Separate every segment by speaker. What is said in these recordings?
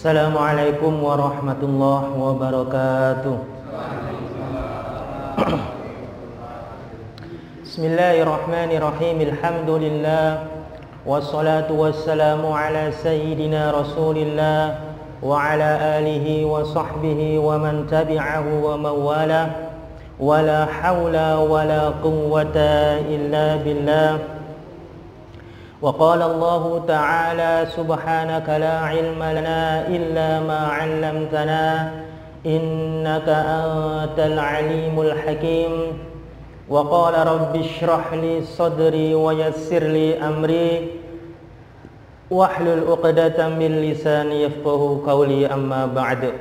Speaker 1: Assalamualaikum warahmatullahi wabarakatuh. Bismillahirrahmanirrahim. Alhamdulillah wassalatu wassalamu ala sayyidina Rasulillah wa ala alihi wa sahbihi wa man tabi'ahu wa mawala. Wala hawla wala quwwata illa billah. Wa qala Allah ta'ala subhanaka la ilma lana illa ma 'allamtana innaka antal alimul hakim. Wa qala rabbi shrah li sadri wa yassir li amri wahlul 'uqdatam min lisani yafqahu qawli, amma ba'd.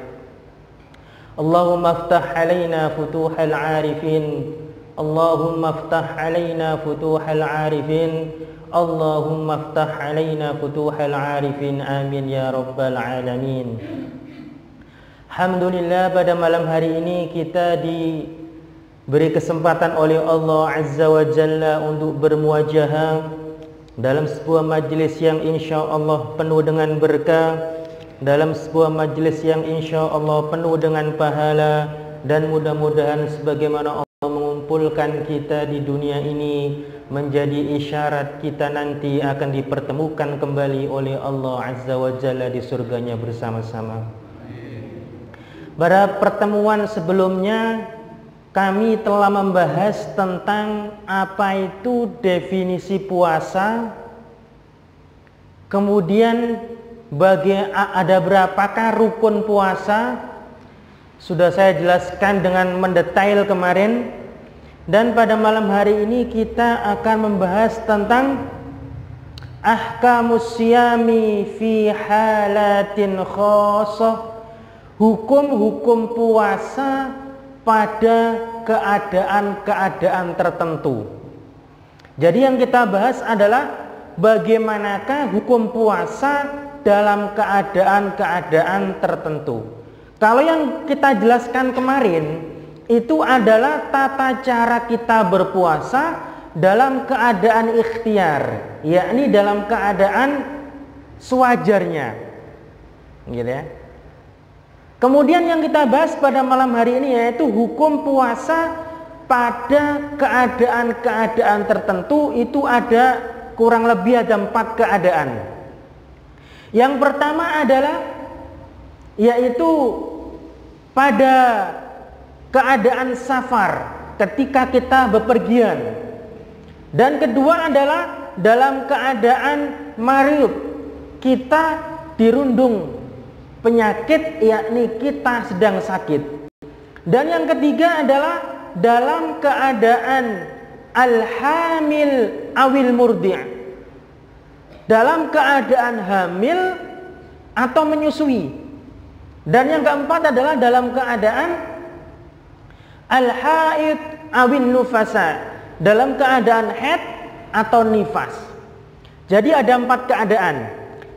Speaker 1: Allahumma aftah 'alaina futuhal 'arifin, Allahumma aftah 'alaina futuhal 'arifin, Allahumma aftah 'alaina futuhal 'arifin, amin ya rabbal alamin. Alhamdulillah, pada malam hari ini kita diberi kesempatan oleh Allah Azza wa Jalla untuk bermuajahah dalam sebuah majlis yang insya Allah penuh dengan berkah, dalam sebuah majlis yang insya Allah penuh dengan pahala, dan mudah-mudahan sebagaimana Allah mengumpulkan kita di dunia ini menjadi isyarat kita nanti akan dipertemukan kembali oleh Allah Azza wa Jalla di surganya bersama-sama. Pada pertemuan sebelumnya kami telah membahas tentang apa itu definisi puasa, kemudian ada berapakah rukun puasa, sudah saya jelaskan dengan mendetail kemarin. Dan pada malam hari ini kita akan membahas tentang ahkamus siyami fi halatin khassah, hukum-hukum puasa pada keadaan-keadaan tertentu. Jadi yang kita bahas adalah bagaimanakah hukum puasa dalam keadaan-keadaan tertentu. Kalau yang kita jelaskan kemarin itu adalah tata cara kita berpuasa dalam keadaan ikhtiar, yakni dalam keadaan sewajarnya, gitu ya. Kemudian yang kita bahas pada malam hari ini yaitu hukum puasa pada keadaan-keadaan tertentu. Itu ada kurang lebih ada 4 keadaan. Yang pertama adalah yaitu pada keadaan safar, ketika kita bepergian. Dan kedua adalah dalam keadaan marid, kita dirundung penyakit, yakni kita sedang sakit. Dan yang ketiga adalah dalam keadaan al-hamil awil murdi', dalam keadaan hamil atau menyusui. Dan yang keempat adalah dalam keadaan al-haid awin nufasa, dalam keadaan haid atau nifas. Jadi ada 4 keadaan.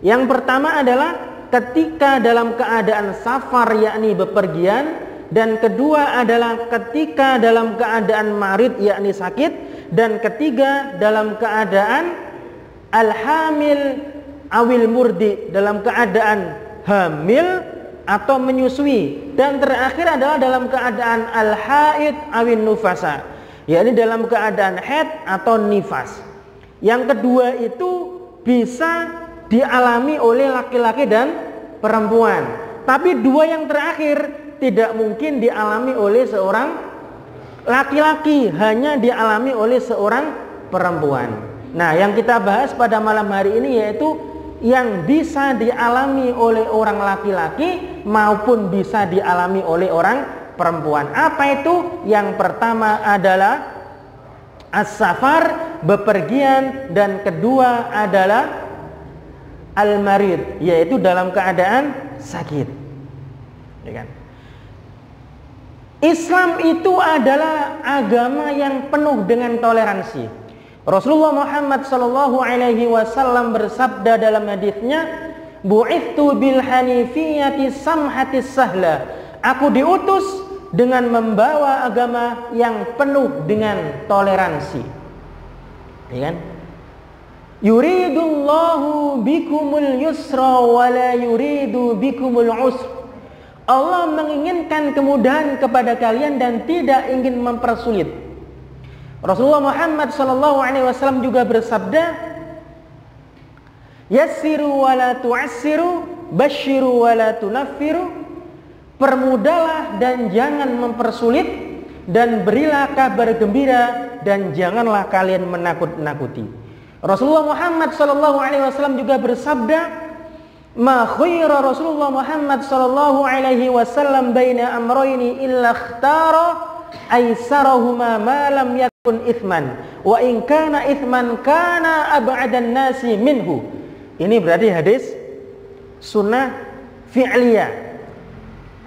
Speaker 1: Yang pertama adalah ketika dalam keadaan safar, yakni bepergian. Dan kedua adalah ketika dalam keadaan marid, yakni sakit. Dan ketiga dalam keadaan al-hamil awil murdi, dalam keadaan hamil atau menyusui. Dan terakhir adalah dalam keadaan al-haid awin nufasa, yakni dalam keadaan haid atau nifas. Yang kedua itu bisa dialami oleh laki-laki dan perempuan. Tapi dua yang terakhir tidak mungkin dialami oleh seorang laki-laki, hanya dialami oleh seorang perempuan. Nah, yang kita bahas pada malam hari ini yaitu yang bisa dialami oleh orang laki-laki maupun bisa dialami oleh orang perempuan. Apa itu? Yang pertama adalah as-safar, bepergian, dan kedua adalah al-marid, yaitu dalam keadaan sakit. Ya kan? Islam itu adalah agama yang penuh dengan toleransi. Rasulullah Muhammad SAW bersabda dalam hadisnya, "Bu'ithtu bil hanifiyati samhatis sahla." Aku diutus dengan membawa agama yang penuh dengan toleransi. Ya kan? Yuridullahu bikumul yusra wa la yuridu bikumul usra. Allah menginginkan kemudahan kepada kalian dan tidak ingin mempersulit. Rasulullah Muhammad SAW juga bersabda, yassiru wa la tu'assiru, basyiru wa la tunaffiru. Permudahlah dan jangan mempersulit, dan berilah kabar gembira dan janganlah kalian menakut-nakuti. Rasulullah Muhammad SAW juga bersabda, ma khaira Rasulullah Muhammad sallallahu alaihi wasallam baina amrayni illa ikhtara aisarahuma ma lam yakun ithman wa in kana ithman kana ab'adan nasi minhu. Ini berarti hadis sunnah fi'liyah,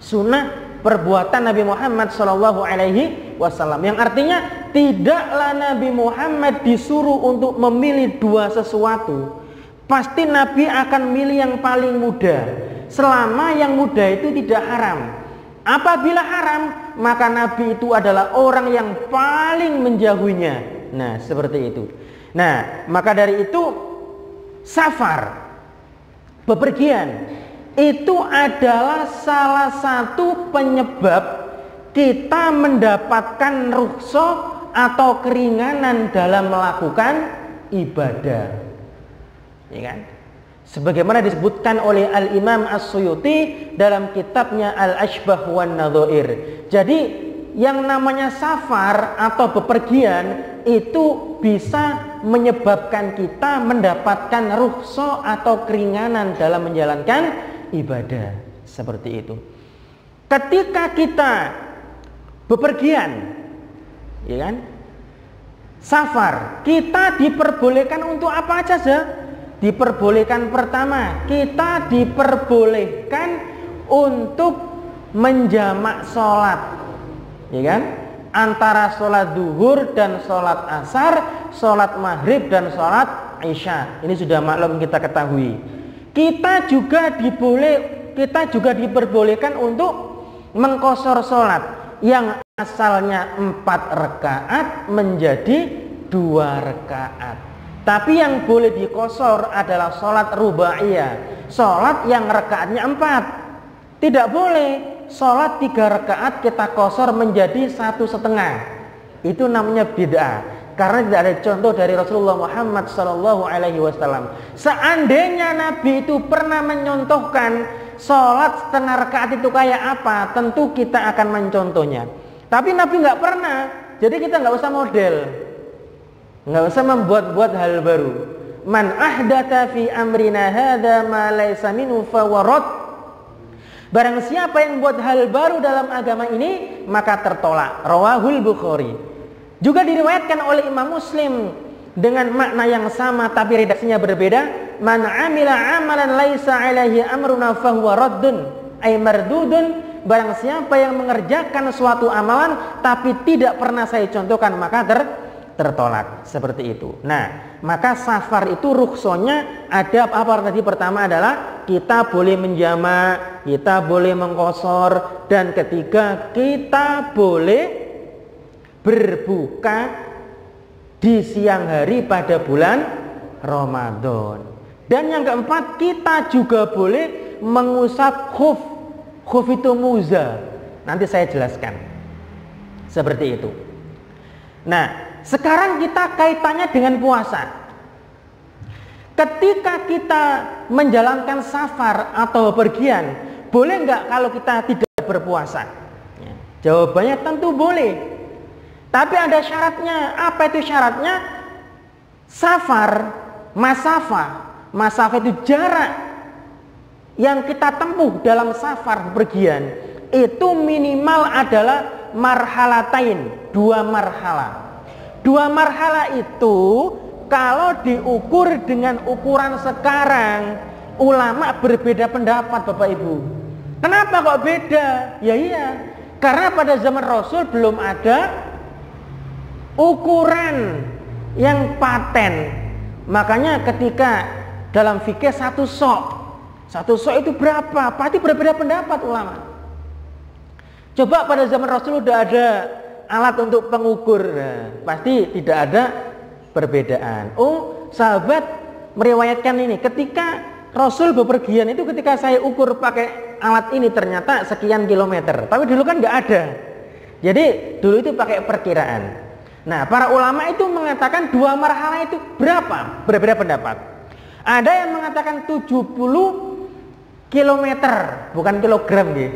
Speaker 1: sunnah perbuatan Nabi Muhammad sallallahu alaihi wasallam, yang artinya tidaklah Nabi Muhammad disuruh untuk memilih dua sesuatu. Pasti Nabi akan milih yang paling mudah, selama yang mudah itu tidak haram. Apabila haram, maka Nabi itu adalah orang yang paling menjauhinya. Nah, seperti itu. Nah, maka dari itu safar, bepergian, itu adalah salah satu penyebab kita mendapatkan rukhsah atau keringanan dalam melakukan ibadah. Ya kan? Sebagaimana disebutkan oleh Al-Imam As-Suyuti dalam kitabnya Al-Ashbah wan Nadhair. Jadi yang namanya safar atau bepergian itu bisa menyebabkan kita mendapatkan rukhsah atau keringanan dalam menjalankan ibadah. Seperti itu. Ketika kita bepergian, ya kan? Safar, kita diperbolehkan untuk apa saja? Diperbolehkan pertama, kita diperbolehkan untuk menjamak sholat, ya kan? Antara sholat duhur dan sholat asar, sholat maghrib dan sholat isya. Ini sudah maklum kita ketahui. Kita juga diperbolehkan untuk mengqashar sholat yang asalnya 4 rakaat menjadi 2 rakaat. Tapi yang boleh dikosor adalah sholat rubaiyah, sholat yang rakaatnya 4. Tidak boleh sholat 3 rakaat kita kosor menjadi 1,5. Itu namanya bid'ah, karena tidak ada contoh dari Rasulullah Muhammad SAW. Seandainya Nabi itu pernah menyontohkan sholat setengah rakaat itu kayak apa, tentu kita akan mencontohnya. Tapi Nabi nggak pernah, jadi kita nggak usah model. Nggak usah membuat-buat hal baru. Man ahdatha fi amrina hadza ma laysa minhu fawarad. Barang siapa yang buat hal baru dalam agama ini, maka tertolak. Rawahul Bukhari. Juga diriwayatkan oleh Imam Muslim dengan makna yang sama tapi redaksinya berbeda. Man amila amalan laisa alaihi amruna fahuwa raddun ay mardudun. Barang siapa yang mengerjakan suatu amalan tapi tidak pernah saya contohkan, maka tertolak. Seperti itu. Nah, maka safar itu rukhsahnya ada apa tadi? Pertama adalah kita boleh menjamak, kita boleh mengqashar, dan ketiga kita boleh berbuka di siang hari pada bulan Ramadan. Dan yang keempat, kita juga boleh mengusap khuf. Khuf itu muza. Nanti saya jelaskan. Seperti itu. Nah, sekarang kita kaitannya dengan puasa. Ketika kita menjalankan safar atau bepergian, boleh nggak kalau kita tidak berpuasa? Ya, jawabannya tentu boleh. Tapi ada syaratnya. Apa itu syaratnya? Safar, masafah itu jarak yang kita tempuh dalam safar bepergian itu minimal adalah marhalatain, 2 marhalah. 2 marhalah itu kalau diukur dengan ukuran sekarang, ulama berbeda pendapat, Bapak Ibu. Kenapa kok beda? Ya iya, karena pada zaman Rasul belum ada ukuran yang paten. Makanya ketika dalam fikih satu sok itu berapa? Pasti berbeda pendapat ulama. Coba pada zaman Rasul udah ada alat untuk pengukur, nah, pasti tidak ada perbedaan. Oh, sahabat meriwayatkan ini, ketika Rasul bepergian itu ketika saya ukur pakai alat ini ternyata sekian kilometer. Tapi dulu kan nggak ada. Jadi dulu itu pakai perkiraan. Nah, para ulama itu mengatakan 2 marhalah itu berapa? Berbeda pendapat. Ada yang mengatakan 70 kilometer, bukan kilogram ya.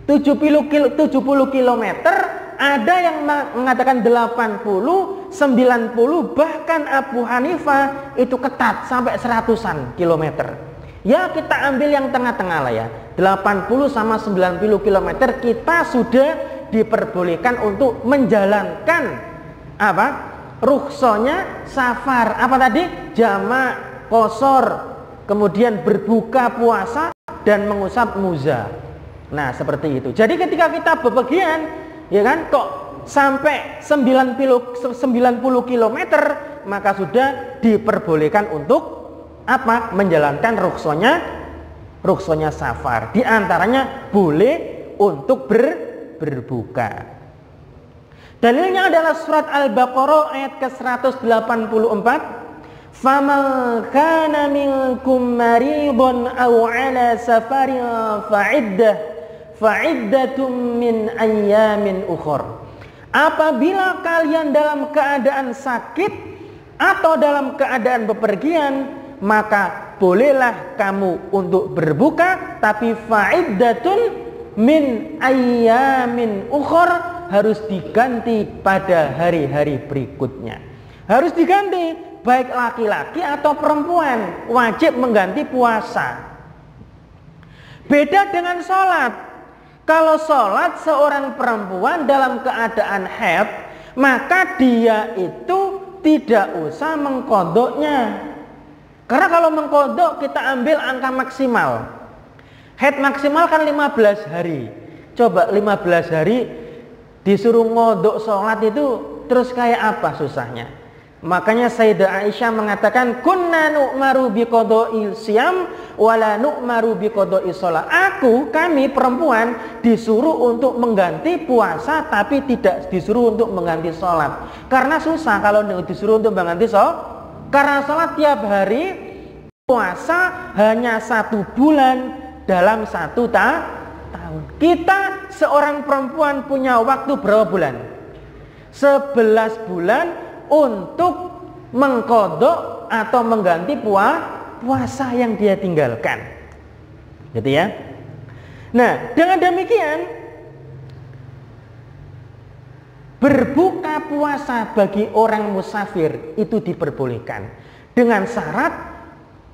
Speaker 1: 70 kilometer, ada yang mengatakan 80, 90, bahkan Abu Hanifah itu ketat sampai 100-an kilometer. Ya kita ambil yang tengah-tengah lah ya. 80 sama 90 kilometer kita sudah diperbolehkan untuk menjalankan apa? Rukhsahnya safar. Apa tadi? Jamak, qashar, kemudian berbuka puasa dan mengusap muza. Nah, seperti itu. Jadi ketika kita bepergian, ya kan, kok sampai 90 kilometer, maka sudah diperbolehkan untuk apa? Menjalankan rukhsahnya safar. Di antaranya boleh untuk berbuka. Dalilnya adalah surat Al-Baqarah ayat ke-184. Faman kana minkum maridun aw ala safarin fa'iddatum min ayyamin ukhra. Apabila kalian dalam keadaan sakit atau dalam keadaan bepergian, maka bolehlah kamu untuk berbuka, tapi fa'iddatun min ayyamin ukhra, harus diganti pada hari-hari berikutnya. Harus diganti, baik laki-laki atau perempuan wajib mengganti puasa. Beda dengan sholat. Kalau sholat seorang perempuan dalam keadaan haid, maka dia itu tidak usah mengqadha'nya. Karena kalau mengqadha' kita ambil angka maksimal. Haid maksimal kan 15 hari. Coba 15 hari disuruh ngodok sholat itu terus kayak apa susahnya. Makanya Sayyidah Aisyah mengatakan kunna nu'maru biqadha'i siyam wala nu'maru biqadha'i sholat. Kami perempuan disuruh untuk mengganti puasa tapi tidak disuruh untuk mengganti sholat. Karena susah kalau disuruh untuk mengganti sholat. Karena sholat tiap hari, puasa hanya 1 bulan dalam 1 tahun. Kita seorang perempuan punya waktu berapa bulan? 11 bulan untuk mengqadha' atau mengganti puasa yang dia tinggalkan. Gitu ya. Nah, dengan demikian berbuka puasa bagi orang musafir itu diperbolehkan dengan syarat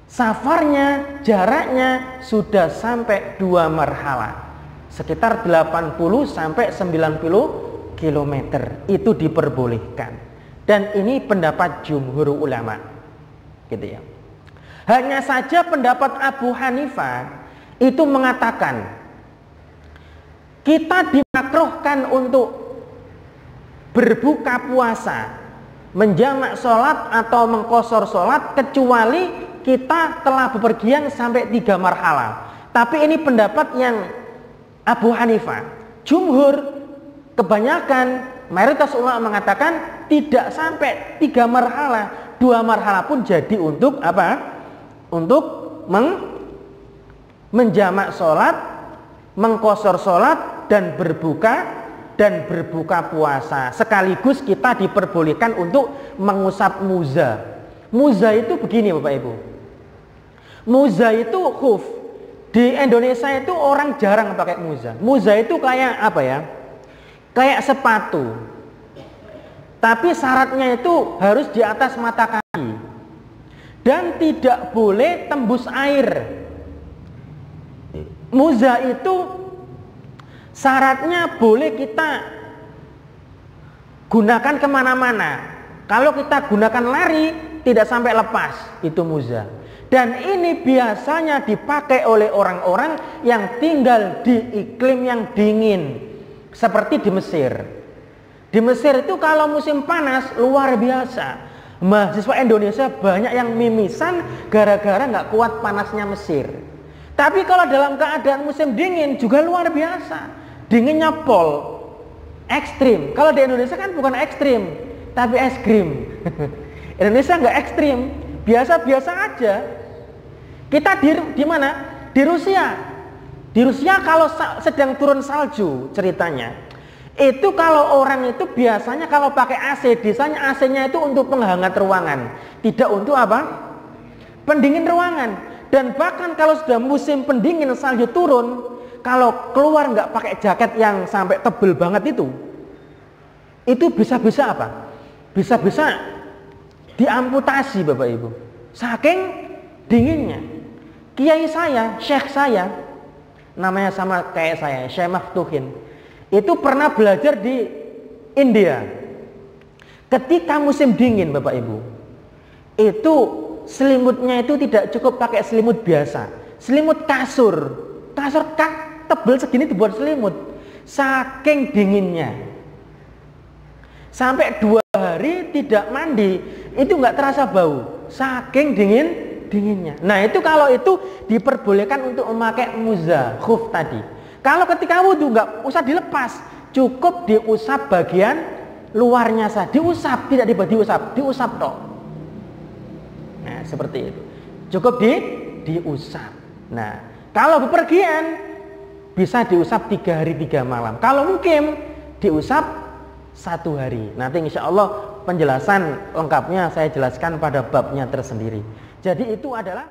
Speaker 1: safarnya, jaraknya sudah sampai 2 marhalah, sekitar 80 sampai 90 km itu diperbolehkan. Dan ini pendapat jumhur ulama, gitu ya. Hanya saja pendapat Abu Hanifah itu mengatakan kita dimakruhkan untuk berbuka puasa, menjamak sholat atau mengqashar sholat kecuali kita telah bepergian sampai 3 marhalah. Tapi ini pendapat yang Abu Hanifah. Jumhur, kebanyakan mayoritas ulama mengatakan tidak sampai 3 marhalah. 2 marhalah pun jadi untuk apa? Untuk menjamak sholat, mengqashar sholat dan berbuka puasa. Sekaligus kita diperbolehkan untuk mengusap muza. Muza itu begini Bapak Ibu. Muza itu khuf. Di Indonesia itu orang jarang pakai muza. Muza itu kayak apa ya? Kayak sepatu. Tapi syaratnya itu harus di atas mata kaki. Dan tidak boleh tembus air. Muza itu syaratnya boleh kita gunakan kemana-mana. Kalau kita gunakan lari, tidak sampai lepas. Itu muza. Dan ini biasanya dipakai oleh orang-orang yang tinggal di iklim yang dingin, seperti di Mesir. Di Mesir itu kalau musim panas luar biasa. Mahasiswa Indonesia banyak yang mimisan gara-gara nggak kuat panasnya Mesir. Tapi kalau dalam keadaan musim dingin juga luar biasa. Dinginnya pol, ekstrim. Kalau di Indonesia kan bukan ekstrim, tapi es krim. Indonesia nggak ekstrim, biasa-biasa aja. Kita di mana? Di Rusia. Di Rusia kalau sedang turun salju ceritanya, itu kalau orang itu biasanya kalau pakai AC, biasanya AC-nya itu untuk penghangat ruangan, tidak untuk apa? Pendingin ruangan. Dan bahkan kalau sudah musim pendingin salju turun, kalau keluar nggak pakai jaket yang sampai tebel banget itu bisa-bisa apa? Bisa-bisa diamputasi Bapak Ibu. Saking dinginnya. Kiai saya, syekh saya, namanya sama kayak saya, Syekh Maftuhin, itu pernah belajar di India. Ketika musim dingin Bapak Ibu, itu selimutnya itu tidak cukup pakai selimut biasa, selimut kasur tebel segini dibuat selimut, saking dinginnya. Sampai 2 hari tidak mandi, itu nggak terasa bau, saking dinginnya. Nah itu kalau itu diperbolehkan untuk memakai muza, khuf tadi. Kalau ketika wudhu nggak usah dilepas, cukup diusap bagian luarnya saja, diusap, tidak diusap toh. Nah seperti itu, cukup diusap. Nah kalau bepergian bisa diusap 3 hari 3 malam. Kalau mungkin diusap 1 hari. Nanti insya Allah penjelasan lengkapnya saya jelaskan pada babnya tersendiri. Jadi itu adalah